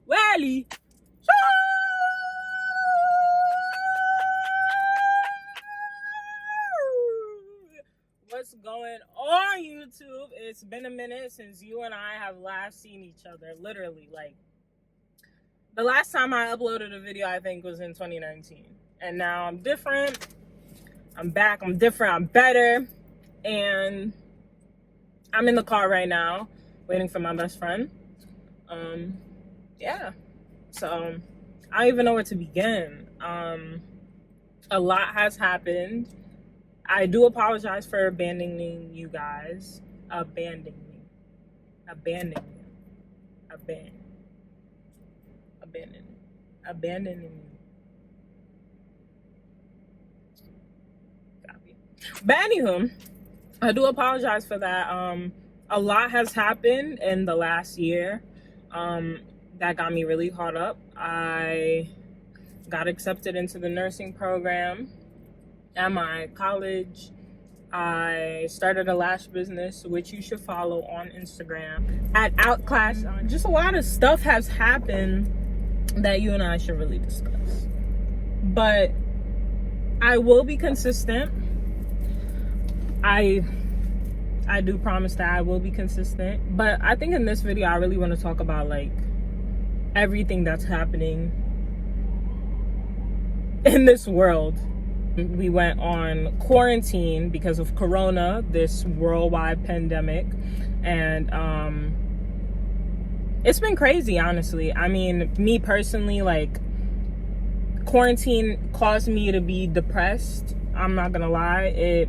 WALI. What's going on, YouTube? It's been a minute since you and I have last seen each other. Literally, like, the last time I uploaded a video, I think, was in 2019. And now I'm different. I'm back. I'm different. I'm better. And I'm in the car right now, waiting for my best friend. Yeah. So, I don't even know where to begin. A lot has happened. I do apologize for abandoning you guys. Abandoning me. Copy. But anywho, I do apologize for that. A lot has happened in the last year. That got me really caught up. I got accepted into the nursing program at my college. I started a lash business, which you should follow on Instagram at Outclass. Just a lot of stuff has happened that you and I should really discuss. But I will be consistent. I do promise that I will be consistent. But I think in this video, I really want to talk about like everything that's happening in this world. We went on quarantine because of Corona, this worldwide pandemic, and it's been crazy, honestly. I mean, me personally, like, quarantine caused me to be depressed. I'm not gonna lie.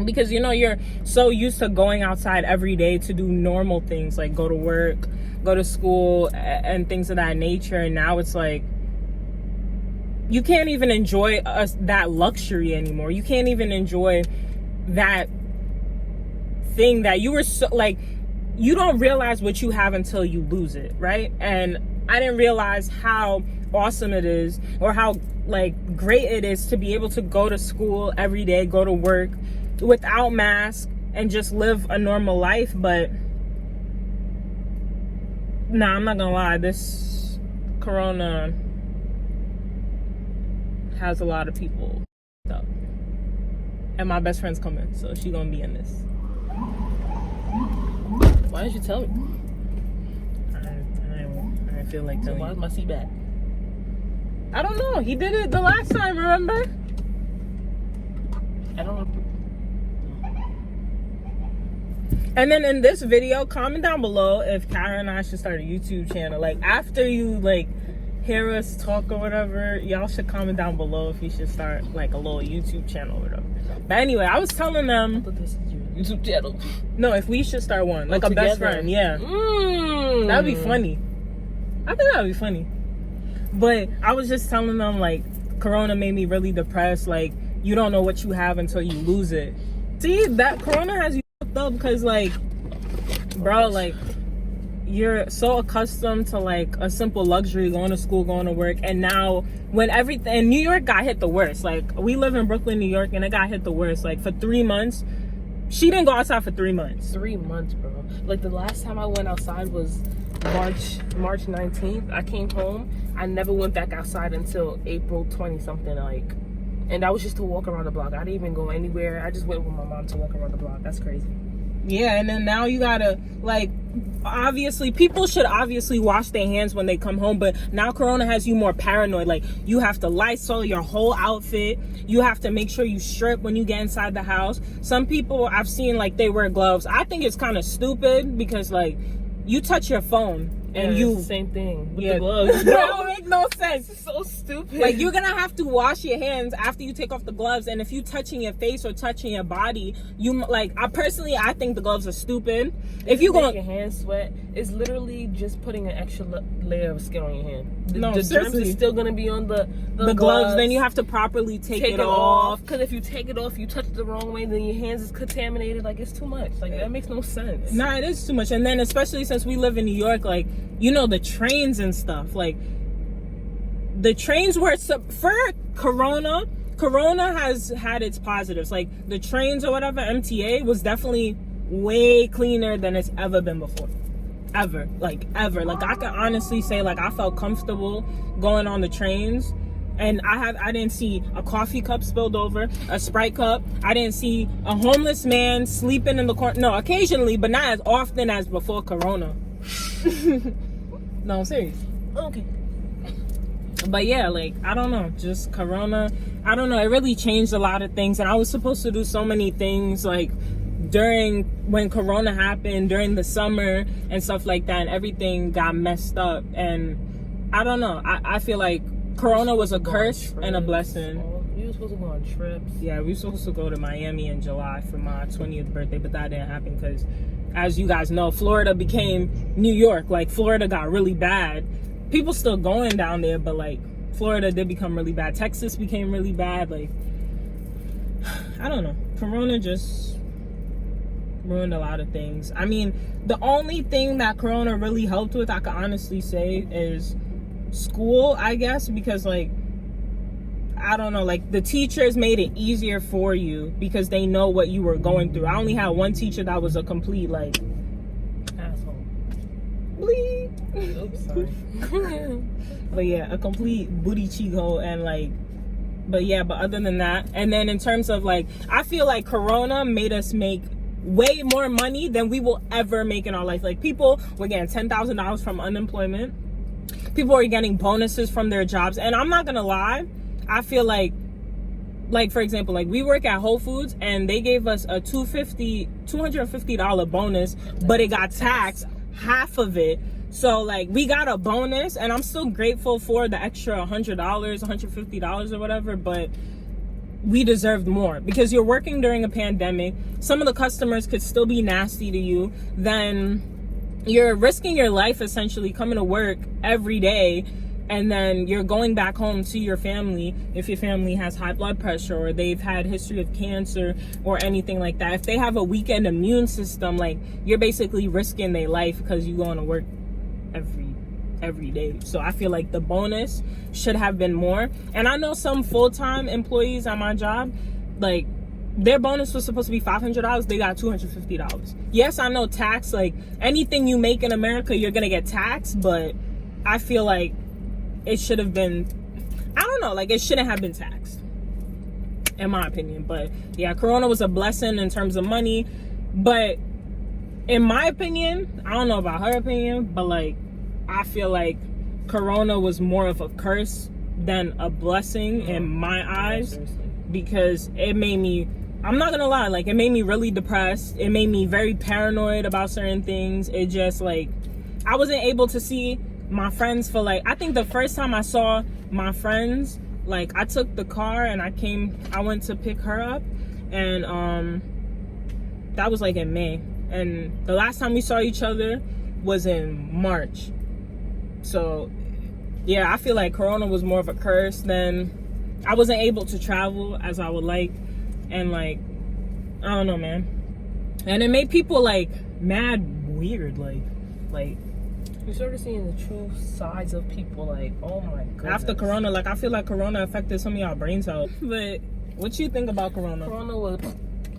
Because, you know, you're so used to going outside every day to do normal things, like go to work, go to school, and things of that nature, and now it's like you can't even enjoy that luxury anymore. You can't even enjoy that thing that you were so, like, you don't realize what you have until you lose it, right? And I didn't realize how awesome it is, or how, like, great it is to be able to go to school every day, go to work without mask, and just live a normal life. But nah, I'm not gonna lie, this Corona has a lot of people up. And my best friend's coming, so she gonna be in this. Why didn't you tell me? I feel like telling you. Why is my seat back? I don't know. He did it the last time, remember? I don't know. And then in this video, comment down below if Kara and I should start a YouTube channel. Like, after you, like, hear us talk or whatever, y'all should comment down below if you should start like a little YouTube channel or whatever. But anyway, I was telling them, this is your YouTube channel. No, if we should start one, like a best friend, yeah. That'd be funny. I think that'd be funny. But I was just telling them, like, Corona made me really depressed. Like, you don't know what you have until you lose it. See, that Corona has you fucked up because, like, bro, like, you're so accustomed to like a simple luxury, going to school, going to work, and now when everything, and New York got hit the worst. Like, we live in Brooklyn, New York, and it got hit the worst. Like, for 3 months, she didn't go outside for 3 months. 3 months, bro. Like, the last time I went outside was March 19th. I came home. I never went back outside until April 20 something, like, and that was just to walk around the block. I didn't even go anywhere. I just went with my mom to walk around the block. That's crazy. Yeah, and then now you gotta, like, obviously, people should obviously wash their hands when they come home, but now Corona has you more paranoid. Like, you have to Lysol your whole outfit. You have to make sure you strip when you get inside the house. Some people I've seen, like, they wear gloves. I think it's kind of stupid because, like, you touch your phone and you... It's the same thing with the gloves. That don't make no sense. It's so stupid. Like, you're gonna have to wash your hands after you take off the gloves, and if you touching your face or touching your body, you, like, I think the gloves are stupid. If you go, your hands sweat, it's literally just putting an extra layer of skin on your hand. The germs is still gonna be on the gloves. Then you have to properly take it off. Because if you take it off, you touch it the wrong way, then your hands is contaminated. Like, it's too much. Like, that makes no sense. Nah, it is too much. And then especially since we live in New York, like, you know, the trains and stuff, like, the trains were for Corona has had its positives. Like, the trains or whatever, MTA was definitely way cleaner than it's ever been before. ever. Like I can honestly say, like, I felt comfortable going on the trains, and I didn't see a coffee cup spilled over, a Sprite cup. I didn't see a homeless man sleeping in the corner. No, occasionally, but not as often as before Corona. No, I'm serious. Okay. But yeah, like, I don't know, just Corona, I don't know, it really changed a lot of things. And I was supposed to do so many things, like, when Corona happened, during the summer and stuff like that, and everything got messed up. And I don't know, I feel like Corona was a curse and a blessing. We were supposed to go on trips. Yeah, we were supposed to go to Miami in July for my 20th birthday, but that didn't happen because, as you guys know, Florida became New York. Like, Florida got really bad. People still going down there, but, like, Florida did become really bad. Texas became really bad. Like, I don't know. Corona just ruined a lot of things. I mean, the only thing that Corona really helped with, I can honestly say, is school, I guess, because, like, I don't know, like, the teachers made it easier for you because they know what you were going through. I only had one teacher that was a complete, like, asshole. Bleep. Oops, sorry. But yeah, a complete booty cheek hole. And, like, but other than that, and then in terms of, like, I feel like Corona made us make way more money than we will ever make in our life. Like, people were getting $10,000 from unemployment. People are getting bonuses from their jobs. And I'm not gonna lie, I feel like for example, like, we work at Whole Foods and they gave us a $250 bonus, but it got taxed half of it. So, like, we got a bonus, and I'm still grateful for the extra $100, $150 or whatever, but we deserved more because you're working during a pandemic. Some of the customers could still be nasty to you. Then you're risking your life, essentially, coming to work every day, and then you're going back home to your family if your family has high blood pressure or they've had history of cancer or anything like that. If they have a weakened immune system, like, you're basically risking their life because you're going to work every day. So I feel like the bonus should have been more. And I know some full-time employees at my job, like, their bonus was supposed to be $500. They got $250. Yes, I know tax, like, anything you make in America, you're gonna get taxed, but I feel like it should have been, I don't know, like, it shouldn't have been taxed, in my opinion. But yeah, Corona was a blessing in terms of money, but in my opinion, I don't know about her opinion, but, like, I feel like Corona was more of a curse than a blessing in my eyes, because it made me, I'm not gonna lie, like, it made me really depressed. It made me very paranoid about certain things. It just, like, I wasn't able to see my friends for, like, I think the first time I saw my friends, like, I took the car and I went to pick her up, and that was, like, in May, and the last time we saw each other was in March. So yeah, I feel like Corona was more of a curse than, I wasn't able to travel as I would like, and, like, I don't know, man. And it made people, like, mad weird, like you started seeing the true sides of people, like, oh my goodness. After Corona, like, I feel like Corona affected some of y'all brains out. But what you think about Corona? Corona was,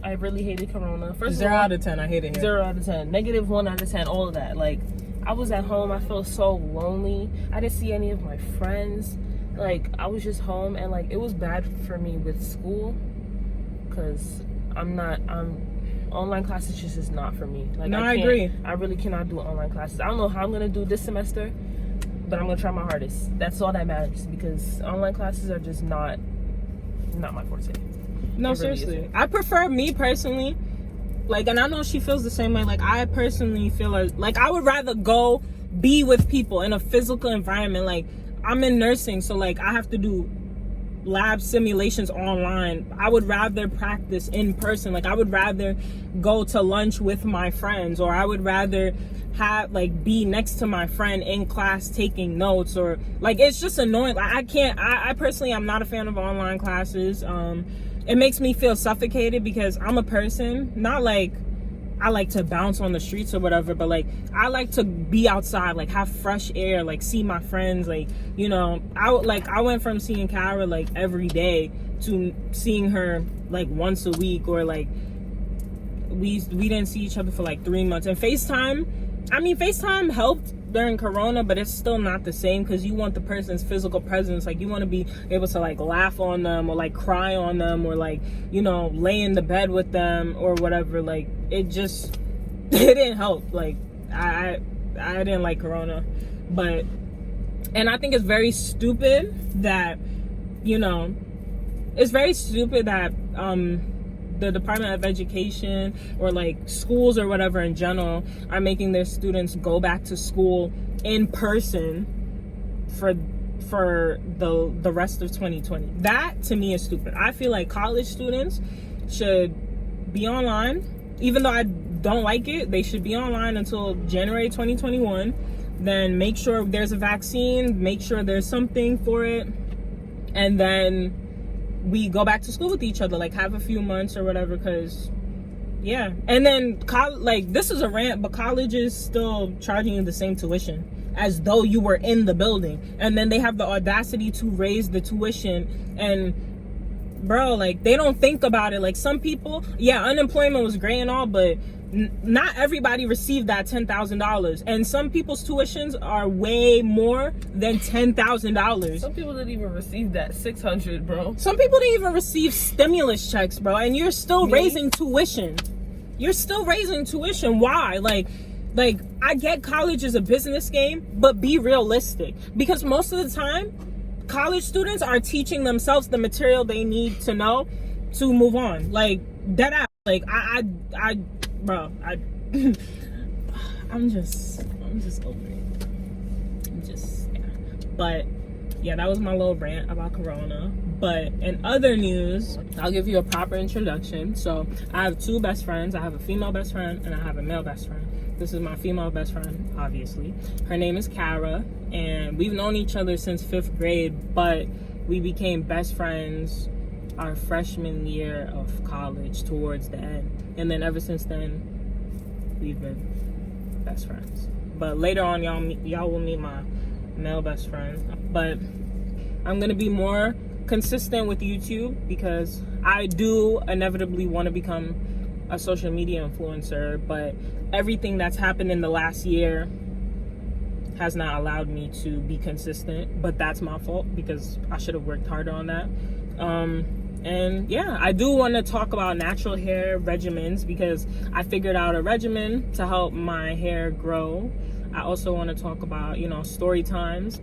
I really hated Corona. First 0 out of 10, I hate it here. 0 out of 10. Negative 1 out of 10, all of that. Like, I was at home, I felt so lonely. I didn't see any of my friends. Like, I was just home, and, like, it was bad for me with school, because online classes just is not for me. Like, no, I agree. I really cannot do online classes. I don't know how I'm gonna do this semester, but I'm gonna try my hardest. That's all that matters, because online classes are just not my forte. No, seriously. I prefer, me personally, like, and I know she feels the same way, like, I personally feel like I would rather go be with people in a physical environment. Like, I'm in nursing, so, like, I have to do lab simulations online. I would rather practice in person. Like, I would rather go to lunch with my friends, or I would rather have, like, be next to my friend in class taking notes, or, like, it's just annoying. Like, I personally, I'm not a fan of online classes. It makes me feel suffocated, because I'm a person, not like I like to bounce on the streets or whatever, but, like, I like to be outside, like, have fresh air, like, see my friends, like, you know, I went from seeing Kara, like, every day to seeing her, like, once a week, or, like, we didn't see each other for, like, 3 months. And FaceTime I mean, FaceTime helped during Corona, but it's still not the same because you want the person's physical presence. Like, you want to be able to, like, laugh on them or, like, cry on them or, like, you know, lay in the bed with them or whatever. Like, it just, it didn't help. Like, I didn't like Corona. But, and I think it's very stupid that, you know, it's very stupid that, the Department of Education or like schools or whatever in general are making their students go back to school in person for the rest of 2020. That to me is stupid. I feel like college students should be online. Even though I don't like it, they should be online until January 2021. Then make sure there's a vaccine, make sure there's something for it, and then we go back to school with each other, like have a few months or whatever, because yeah. And then like, this is a rant, but college is still charging you the same tuition as though you were in the building, and then they have the audacity to raise the tuition. And bro, like, they don't think about it. Like, some people, yeah, unemployment was great and all, but not everybody received that $10,000, and some people's tuitions are way more than $10,000. Some people didn't even receive that $600, bro. Some people didn't even receive stimulus checks, bro, and you're still raising tuition. You're still raising tuition. Why? Like I get college is a business game, but be realistic, because most of the time college students are teaching themselves the material they need to know to move on. Like, that ass. Like, bro, I'm just over it. Yeah. But yeah, that was my little rant about Corona. But in other news, I'll give you a proper introduction. So I have two best friends. I have a female best friend and I have a male best friend. This is my female best friend, obviously. Her name is Kara, and we've known each other since 5th grade, but we became best friends our freshman year of college towards the end. And then ever since then, we've been best friends. But later on, y'all will meet my male best friend. But I'm gonna be more consistent with YouTube because I do inevitably want to become a social media influencer, but everything that's happened in the last year has not allowed me to be consistent. But that's my fault because I should have worked harder on that. And yeah, I do want to talk about natural hair regimens because I figured out a regimen to help my hair grow. I also want to talk about, you know, story times.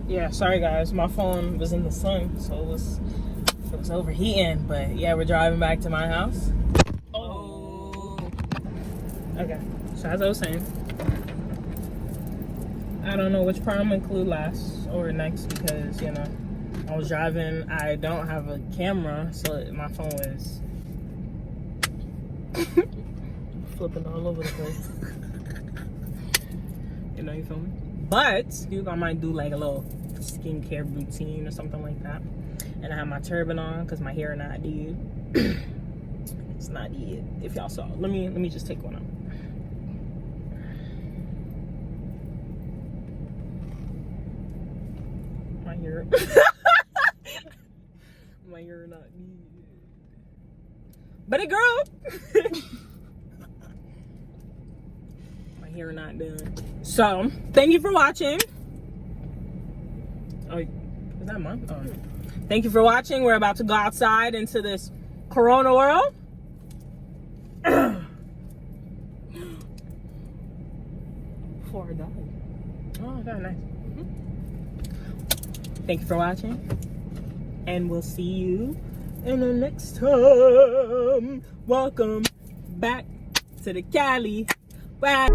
Yeah, sorry guys, my phone was in the sun, so it was overheating. But yeah, we're driving back to my house. Oh. Okay, so as I was saying, I don't know which part I'm gonna include last or next because, you know, I was driving. I don't have a camera, so my phone is flipping all over the place. You know, you feel me? But I might do like a little skincare routine or something like that. And I have my turban on because my hair not dead. It's not dead. If y'all saw, let me just take one out. My hair. My hair not dead. But it grew. My hair not done. So thank you for watching. Oh, is that mine? Oh, yeah. Thank you for watching. We're about to go outside into this Corona world. Before I died. Oh, very nice. Thank you for watching, and we'll see you in the next time. Welcome back to the Cali. Bye.